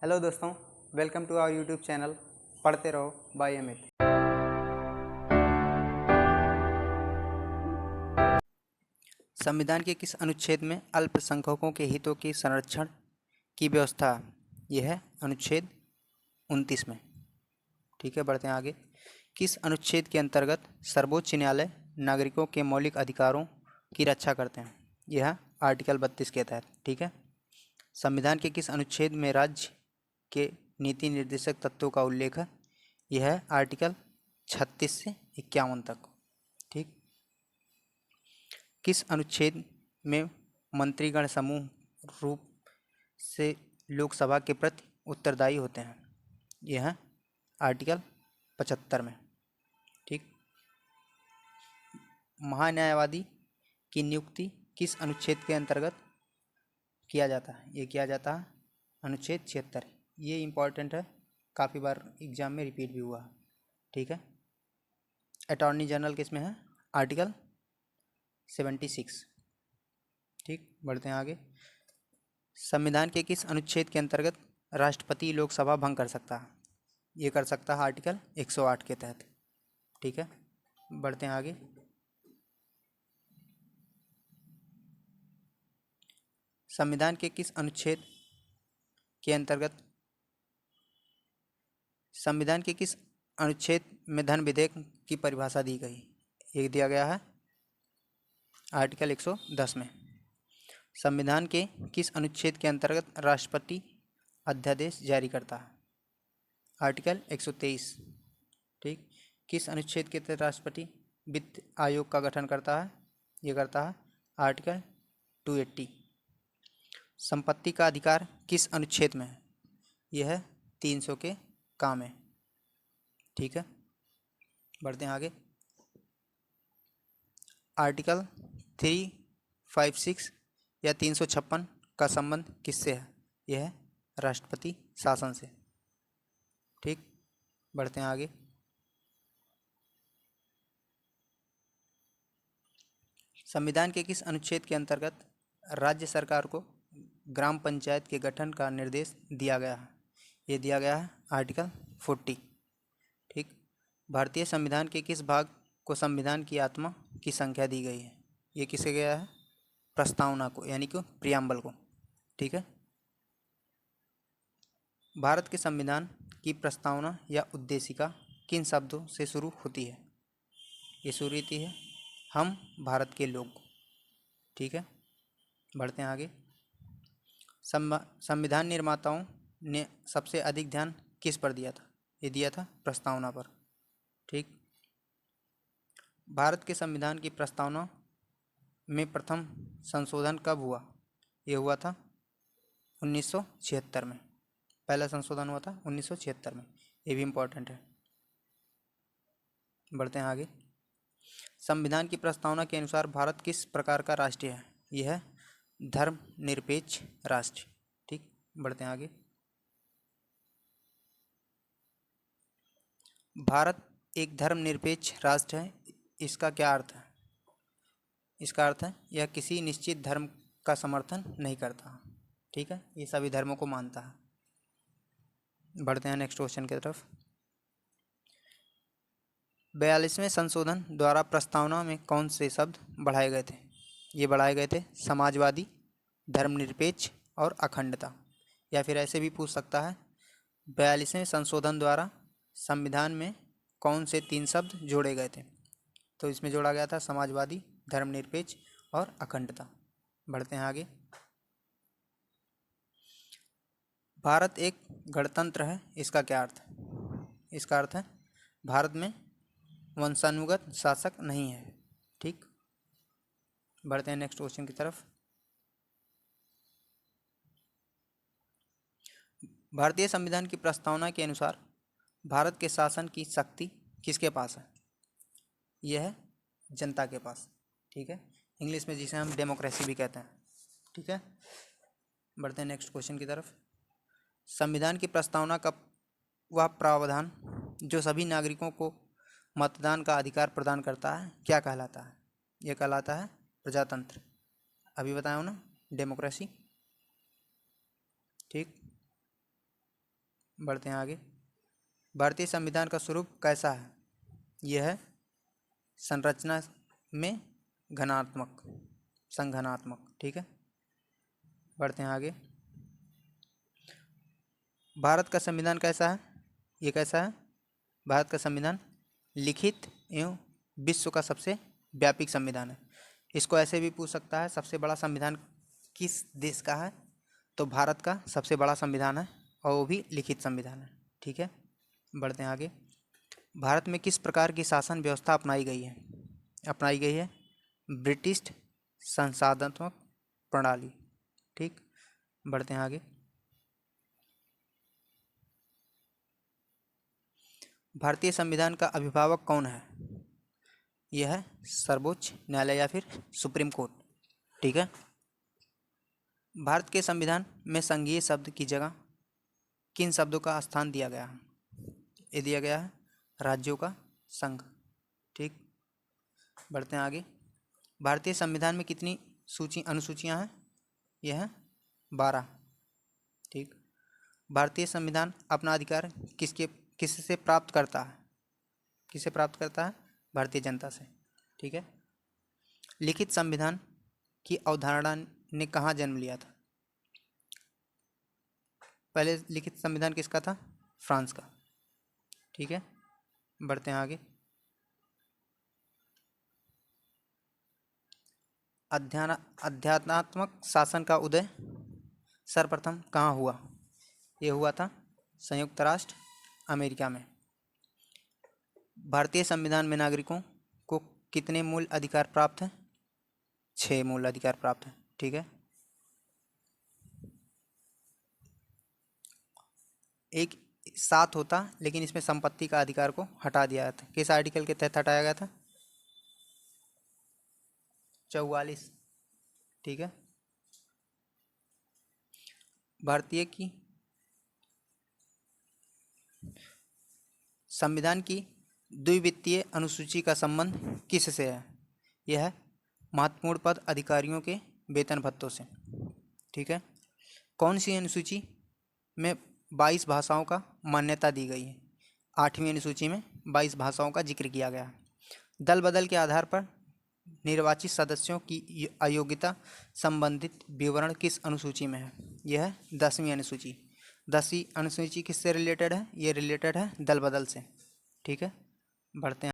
Hello दोस्तों, welcome to our YouTube channel पढ़ते रहो बाय अमित। संविधान के किस अनुच्छेद में अल्पसंख्यकों के हितों के संरक्षण की व्यवस्था? यह है अनुच्छेद 29 में। ठीक है, बढ़ते हैं आगे। किस अनुच्छेद के अंतर्गत सर्वोच्च न्यायालय नागरिकों के मौलिक अधिकारों की रक्षा करते हैं? यह आर्टिकल 32 के तहत। ठीक है। संविधान के किस अनुच्छेद में राज्य के नीति निर्देशक तत्वों का उल्लेख है? यह है आर्टिकल 36 से 51 तक। ठीक। किस अनुच्छेद में मंत्रीगण समूह रूप से लोकसभा के प्रति उत्तरदायी होते हैं? यह है आर्टिकल 75 में। ठीक। महान्यायवादी की नियुक्ति किस अनुच्छेद के अंतर्गत किया जाता है? ये किया जाता है अनुच्छेद 76। ये इम्पॉर्टेंट है, काफ़ी बार एग्जाम में रिपीट भी हुआ है। ठीक है। अटॉर्नी जनरल किस में है? आर्टिकल 76। ठीक, बढ़ते हैं आगे। संविधान के किस अनुच्छेद के अंतर्गत राष्ट्रपति लोकसभा भंग कर सकता है? ये कर सकता है आर्टिकल 108 के तहत। ठीक है, बढ़ते हैं आगे। संविधान के किस अनुच्छेद के अंतर्गत संविधान के किस अनुच्छेद में धन विधेयक की परिभाषा दी गई? ये दिया गया है आर्टिकल 110 में। संविधान के किस अनुच्छेद के अंतर्गत राष्ट्रपति अध्यादेश जारी करता है? आर्टिकल 123। ठीक। किस अनुच्छेद के तहत राष्ट्रपति वित्त आयोग का गठन करता है? ये करता है आर्टिकल 280। संपत्ति का अधिकार किस अनुच्छेद में है? यह है 300 के काम में। ठीक है, बढ़ते हैं आगे। आर्टिकल 356 या 356 का संबंध किससे है? यह है राष्ट्रपति शासन से। ठीक, बढ़ते हैं आगे। संविधान के किस अनुच्छेद के अंतर्गत राज्य सरकार को ग्राम पंचायत के गठन का निर्देश दिया गया है? ये दिया गया है आर्टिकल 40। ठीक। भारतीय संविधान के किस भाग को संविधान की आत्मा की संख्या दी गई है? ये किसे गया है? प्रस्तावना को, यानी कि प्रियम्बल को। ठीक है। भारत के संविधान की प्रस्तावना या उद्देशिका किन शब्दों से शुरू होती है? ये शुरू होती है हम भारत के लोग। ठीक है, बढ़ते हैं आगे। संविधान निर्माताओं ने सबसे अधिक ध्यान किस पर दिया था? ये दिया था प्रस्तावना पर। ठीक। भारत के संविधान की प्रस्तावना में प्रथम संशोधन कब हुआ? ये हुआ था 1976 में। पहला संशोधन हुआ था 1976 में। ये भी इम्पोर्टेंट है। बढ़ते हैं आगे। संविधान की प्रस्तावना के अनुसार भारत किस प्रकार का राष्ट्र है? यह है धर्मनिरपेक्ष राष्ट्र। ठीक, बढ़ते हैं आगे। भारत एक धर्मनिरपेक्ष राष्ट्र है, इसका क्या अर्थ है? इसका अर्थ है यह किसी निश्चित धर्म का समर्थन नहीं करता। ठीक है, ये सभी धर्मों को मानता है। बढ़ते हैं नेक्स्ट क्वेश्चन की तरफ। 42वें संशोधन द्वारा प्रस्तावना में कौन से शब्द बढ़ाए गए थे? ये बढ़ाए गए थे समाजवादी, धर्मनिरपेक्ष और अखंडता। या फिर ऐसे भी पूछ सकता है 42वें संशोधन द्वारा संविधान में कौन से 3 शब्द जोड़े गए थे? तो इसमें जोड़ा गया था समाजवादी, धर्मनिरपेक्ष और अखंडता। बढ़ते हैं आगे। भारत एक गणतंत्र है, इसका क्या अर्थ है? इसका अर्थ है भारत में वंशानुगत शासक नहीं है। ठीक, बढ़ते हैं नेक्स्ट क्वेश्चन की तरफ। भारतीय संविधान की प्रस्तावना के अनुसार भारत के शासन की शक्ति किसके पास है? यह है जनता के पास। ठीक है, इंग्लिश में जिसे हम डेमोक्रेसी भी कहते हैं। ठीक है, बढ़ते हैं नेक्स्ट क्वेश्चन की तरफ। संविधान की प्रस्तावना का वह प्रावधान जो सभी नागरिकों को मतदान का अधिकार प्रदान करता है क्या कहलाता है? यह कहलाता है प्रजातंत्र। अभी बताया हूँ ना, डेमोक्रेसी। ठीक, बढ़ते हैं आगे। भारतीय संविधान का स्वरूप कैसा है? यह है संरचना में घनात्मक, संघनात्मक। ठीक है, बढ़ते हैं आगे। भारत का संविधान कैसा है? ये कैसा है? भारत का संविधान लिखित एवं विश्व का सबसे व्यापक संविधान है। इसको ऐसे भी पूछ सकता है, सबसे बड़ा संविधान किस देश का है? तो भारत का सबसे बड़ा संविधान है और वो भी लिखित संविधान है। ठीक है, बढ़ते हैं आगे। भारत में किस प्रकार की शासन व्यवस्था अपनाई गई है? अपनाई गई है ब्रिटिश संसाधनात्मक प्रणाली। ठीक, बढ़ते हैं आगे। भारतीय संविधान का अभिभावक कौन है? यह है सर्वोच्च न्यायालय या फिर सुप्रीम कोर्ट। ठीक है, भारत के संविधान में संघीय शब्द की जगह किन शब्दों का स्थान दिया गया है? ये दिया गया है राज्यों का संघ। ठीक, बढ़ते हैं आगे। भारतीय संविधान में कितनी अनुसूचियां हैं? यह है 12। ठीक, भारतीय संविधान अपना अधिकार किससे प्राप्त करता है? किससे प्राप्त करता है? भारतीय जनता से। ठीक है, लिखित संविधान की अवधारणा ने कहाँ जन्म लिया था? पहले लिखित संविधान किसका था? फ्रांस का। ठीक है, बढ़ते हैं आगे। अध्यात्मात्मक शासन का उदय सर्वप्रथम कहाँ हुआ? ये हुआ था संयुक्त राष्ट्र अमेरिका में। भारतीय संविधान में नागरिकों को कितने मूल अधिकार प्राप्त हैं? 6 मूल अधिकार प्राप्त हैं। ठीक है, एक 7 होता, लेकिन इसमें संपत्ति का अधिकार को हटा दिया गया था। किस आर्टिकल के तहत हटाया गया था? 44। ठीक है, भारतीय की संविधान की द्विवित्तीय अनुसूची का संबंध किससे है? यह है महत्वपूर्ण पद अधिकारियों के वेतन भत्तों से। ठीक है, कौन सी अनुसूची में 22 भाषाओं का मान्यता दी गई है? 8वीं अनुसूची में 22 भाषाओं का जिक्र किया गया है। दल बदल के आधार पर निर्वाचित सदस्यों की अयोग्यता संबंधित विवरण किस अनुसूची में है? यह है 10वीं अनुसूची। 10वीं अनुसूची किससे रिलेटेड है? ये रिलेटेड है दल बदल से। ठीक है, बढ़ते हैं।